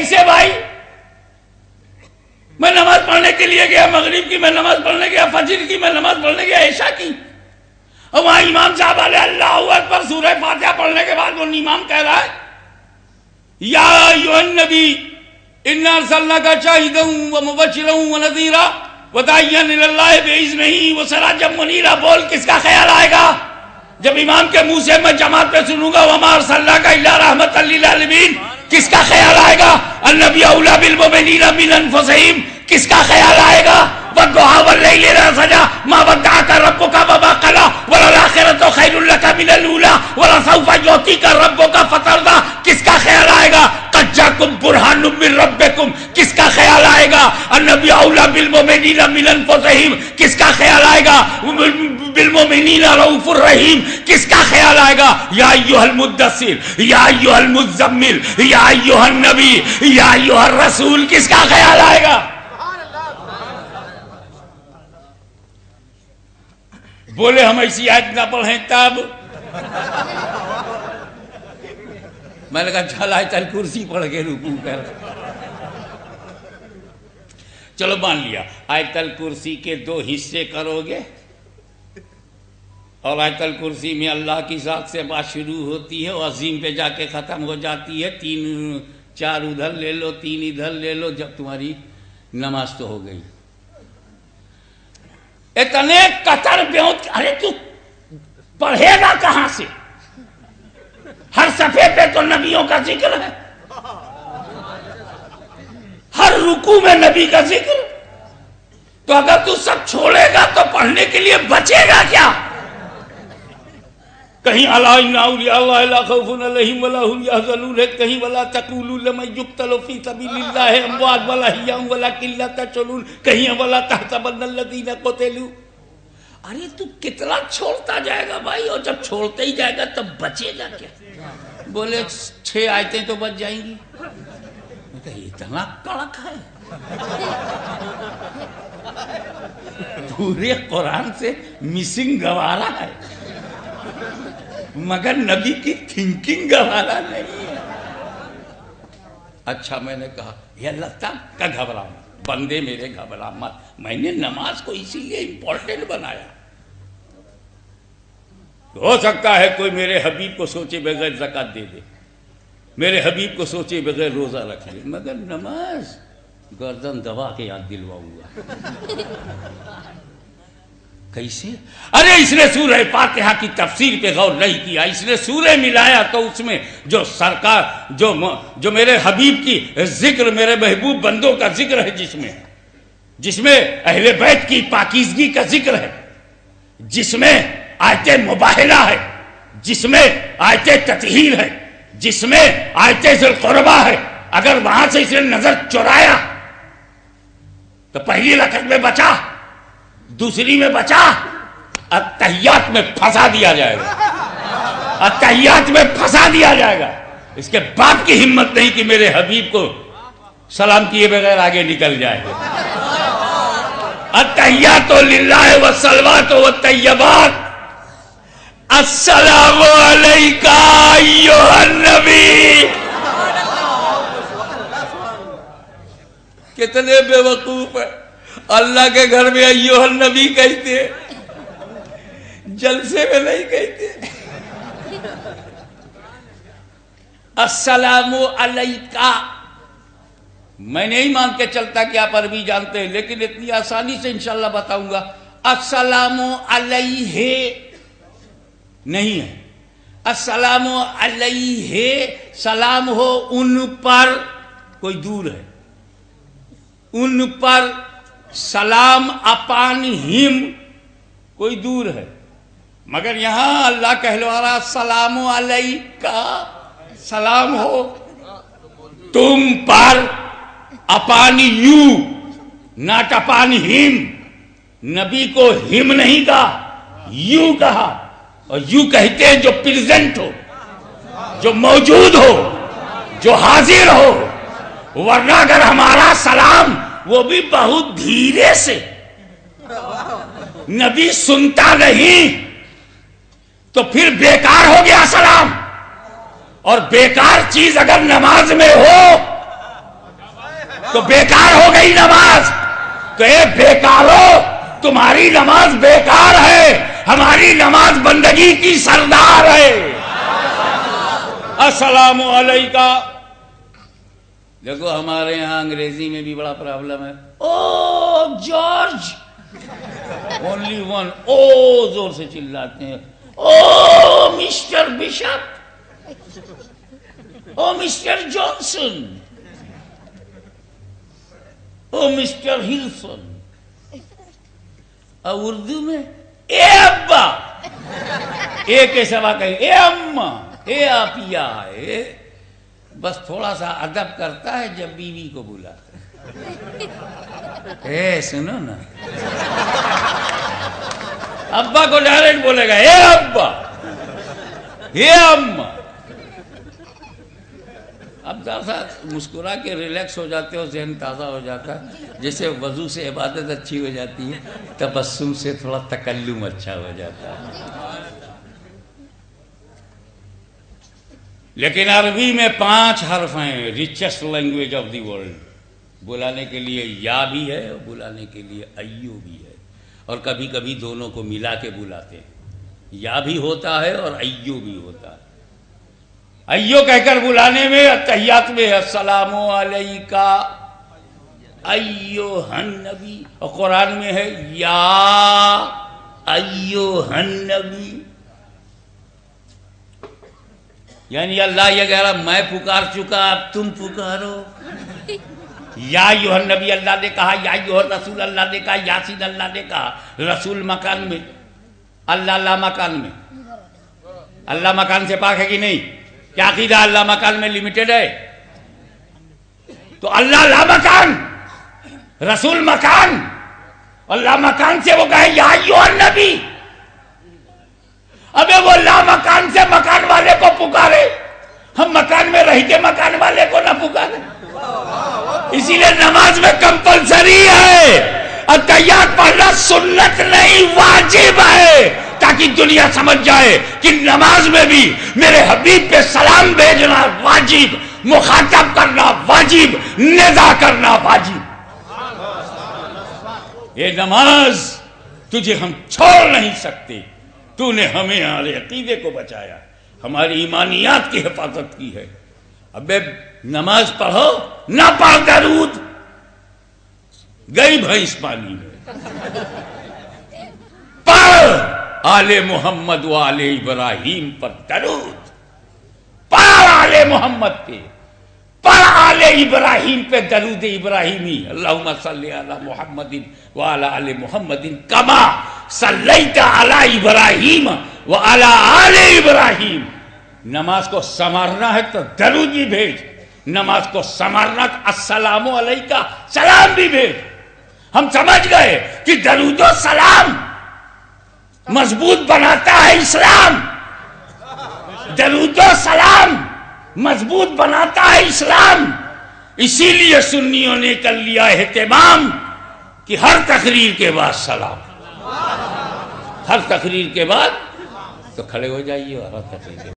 کیسے بھائی؟ میں نماز پڑھنے کے لیے گیا مغرب کی، میں نماز پڑھنے گیا فجر کی، میں نماز پڑھنے گیا عشاء کی، اور وہاں امام صاحب علیہ اللہ اکبر سورہ فاتحہ پڑھنے کے بعد وہ امام کہہ رہا ہے یا ایھا النبی انا ارسلناک شاہدا ومبشرا ونذیرا وداعیا الی اللہ باذنہ وسراجا منیرا. بول کس کا خیال آئے گا جب امام کے منہ سے میں جماعت پہ سنوں گا وما ارسلناک الا رحمۃ للعالمین؟ کس کا خیال آئے گا النبی اولی بالمؤمنین من انفسہم؟ کس کا خیال آئے گا والضحیٰ واللیل اذا سجی ما ودعک ربک وما قلی وللآخرۃ خیر لک من الاولی ولسوف یعطیک ربک فترضی؟ کس کا خیال آئے گا قد جاءکم برہان من ربکم؟ کس کا خیال آئے گا النبی اولی بالمؤمنین من انفسہم؟ کس کا خیال آئے گا بالمؤمنین رؤوف الرحیم؟ کس کا خیال آئے گا یا ایھا المدثر یا ایھا المزمل یا ایھا النبی یا ایھا الرسول؟ کس کا خیال آئے گا؟ بولے ہم ایسی آیت نہ پڑھیں تب. میں نے کہا چل آیت الکرسی پڑھ کے رکوع کر. چلو مان لیا آیت الکرسی کے 2 حصے کرو گے، اور آیت الکرسی میں اللہ کی ذات سے بات شروع ہوتی ہے اور عظیم پہ جا کے ختم ہو جاتی ہے. 4 ادھر لے لو 3 ادھر لے لو، جب تمہاری نماز تو ہو گئی. اتنے قطر بیوت، ارے تو پڑھے گا کہاں سے؟ ہر صفحے پہ تو نبیوں کا ذکر ہے، ہر رکوع میں نبی کا ذکر. تو اگر تو سب چھوڑے گا تو پڑھنے کے لیے بچے گا کیا؟ کہیں الا ان اولیاء اللہ لا خوف علیہم ولا هم يحزنون ہے، کہیں ولا تقولوا لمن يقتل في سبيل الله اموات بل احیاء ولكن لا تشعرون، کہیں ولا تحسبن الذين قتلوا. ارے تو کتنا چھوڑتا جائے گا بھائی، اور جب چھوڑتے ہی جائے گا تب بچے گا کیا؟ بولے 6 آیتیں تو بچ جائیں گی. اتنا کڑک ہے پورے قرآن سے مسنگ گوارا ہے، مگر نبی کی تھنکنگ گوارا نہیں ہے. اچھا میں نے کہا یہ اللہ تعالیٰ کا گھبرا مت، بندے میرے گھبرا مت. میں نے نماز کو اسی لیے امپورٹنٹ بنایا. ہو سکتا ہے کوئی میرے حبیب کو سوچے بغیر زکوٰۃ دے دے، میرے حبیب کو سوچے بغیر روزہ رکھ لے، مگر نماز گردن دبا کے یاد دلواؤں گا. کیسے؟ ارے اس نے سورہ فاتحہ کی تفسیر پہ غور نہیں کیا، اس نے سورہ ملایا تو اس میں جو سرکار جو میرے حبیب کی ذکر، میرے محبوب بندوں کا ذکر ہے، جس میں اہل بیت کی پاکیزگی کا ذکر ہے، جس میں آیت مباہلہ ہے، جس میں آیت تطہیر ہے، جس میں آیت ذی القربہ ہے. اگر وہاں سے اس نے نظر چرایا تو پہلی رکعت میں بچا، دوسری میں بچا، التحیات میں پھنسا دیا جائے گا، التحیات میں پھنسا دیا جائے گا. اس کے باپ کی ہمت نہیں کہ میرے حبیب کو سلام کیے بغیر آگے نکل جائے گا. التحیات للہ والصلوات والطیبات السلام علیکہ ایھا النبی. کتنے بے وقوف ہیں، اللہ کے گھر میں ایھا النبی کہتے ہیں، جلسے میں نہیں کہتے. السلام علیکہ میں نہیں مان کے چلتا کہ آپ عربی جانتے ہیں، لیکن اتنی آسانی سے انشاءاللہ بتاؤں گا. السلام علیہ نہیں ہے، السلام علیہ سلام ہو ان پر، کوئی دور ہے، ان پر. سلام اپان ہم کوئی دور ہے، مگر یہاں اللہ کہلوا رہا السلام علیکہ، سلام ہو تم پر، اپان یو ناٹ اپان ہم. نبی کو ہم نہیں کہا، یو کہا. اور یو کہتے ہیں جو پریزنٹ ہو، جو موجود ہو، جو حاضر ہو. ورنہ اگر ہمارا سلام وہ بھی بہت دھیرے سے، نبی سنتا نہیں تو پھر بیکار ہو گیا سلام. اور بیکار چیز اگر نماز میں ہو تو بیکار ہو گئی نماز. تو اے بیکارو، تمہاری نماز بیکار ہے، ہماری نماز بندگی کی سردار ہے. السلام علیکہ. دیکھو ہمارے یہاں انگریزی میں بھی بڑا پرابلم ہے. او جارج، اونلی ون، او زور سے چلاتے ہیں. او مسٹر بشپ، او مسٹر جانسن، او مسٹر ہلسن. اور اردو میں اے ابا، اے کے سوا کہیں اے اماں، اے آپیا. بس تھوڑا سا ادب کرتا ہے جب بیوی کو بلاتا ہے. اے سنو نا، ابا کو ڈائریکٹ بولے گا اے ابا، اے اماں. اب ذرا مسکرا کے ریلیکس ہو جاتے ہو، ذہن تازہ ہو جاتا ہے. جیسے وضو سے عبادت اچھی ہو جاتی ہے، تبسم سے تھوڑا تکلم اچھا ہو جاتا ہے. لیکن عربی میں 5 حرف ہیں، richest language of the world. بلانے کے لیے یا بھی ہے اور بلانے کے لیے ایو بھی ہے، اور کبھی کبھی دونوں کو ملا کے بلاتے ہیں. یا بھی ہوتا ہے اور ایو بھی ہوتا ہے. ایو کہہ کر بلانے میں تحیات میں السلام علیکہ ایوہ النبی، اور قرآن میں ہے یا ایوہ النبی. یعنی اللہ یہ کہہ رہا میں پکار چکا، اب تم پکارو. یا ایوہ النبی اللہ نے کہا، یا ایوہ الرسول اللہ نے کہا، یاسین اللہ نے کہا. رسول مکان میں، اللہ مکان میں. اللہ مکان سے پاک ہے کہ نہیں؟ کیا عقیدہ اللہ مکان میں لمیٹڈ ہے؟ تو اللہ لا مکان، رسول مکان، اللہ مکان سے وہ کہے یا ایوہ النبی. ابے وہ لا مکان سے مکان والے کو پکارے، ہم مکان میں رہ کے مکان والے کو نہ پکارے. اسی لیے نماز میں کمپلسری ہے، التحیات پڑھنا سنت نہیں واجب ہے، تاکہ دنیا سمجھ جائے کہ نماز میں بھی میرے حبیب پہ سلام بھیجنا واجب، مخاطب کرنا واجب، ندا کرنا واجب. یہ نماز تجھے ہم چھوڑ نہیں سکتے. تو نے ہمیں ہمارے عقیدے کو بچایا، ہماری ایمانیات کی حفاظت کی ہے. اب نماز پڑھو، نہ پڑھ درود، گئی بھینس پانی میں. پڑھ آل محمد و آل ابراہیم پر درود، پڑھ آل محمد پہ، پڑھ آل ابراہیم پہ درود ابراہیمی. اللہم صلی علی محمد وعلی آل محمد کما صلیت علی ابراہیم وعلی آل ابراہیم. نماز کو سنوارنا ہے تو درود بھی بھیج، نماز کو سنوارنا السلام علیکہ سلام بھی بھیج. ہم سمجھ گئے کہ درود و سلام مضبوط بناتا ہے اسلام، درود و سلام مضبوط بناتا ہے اسلام. اسی لیے سنیوں نے کر لیا اہتمام کہ ہر تقریر کے بعد سلام، ہر تقریر کے بعد. تو کھڑے ہو جائیے اور ہر تقریر کے بعد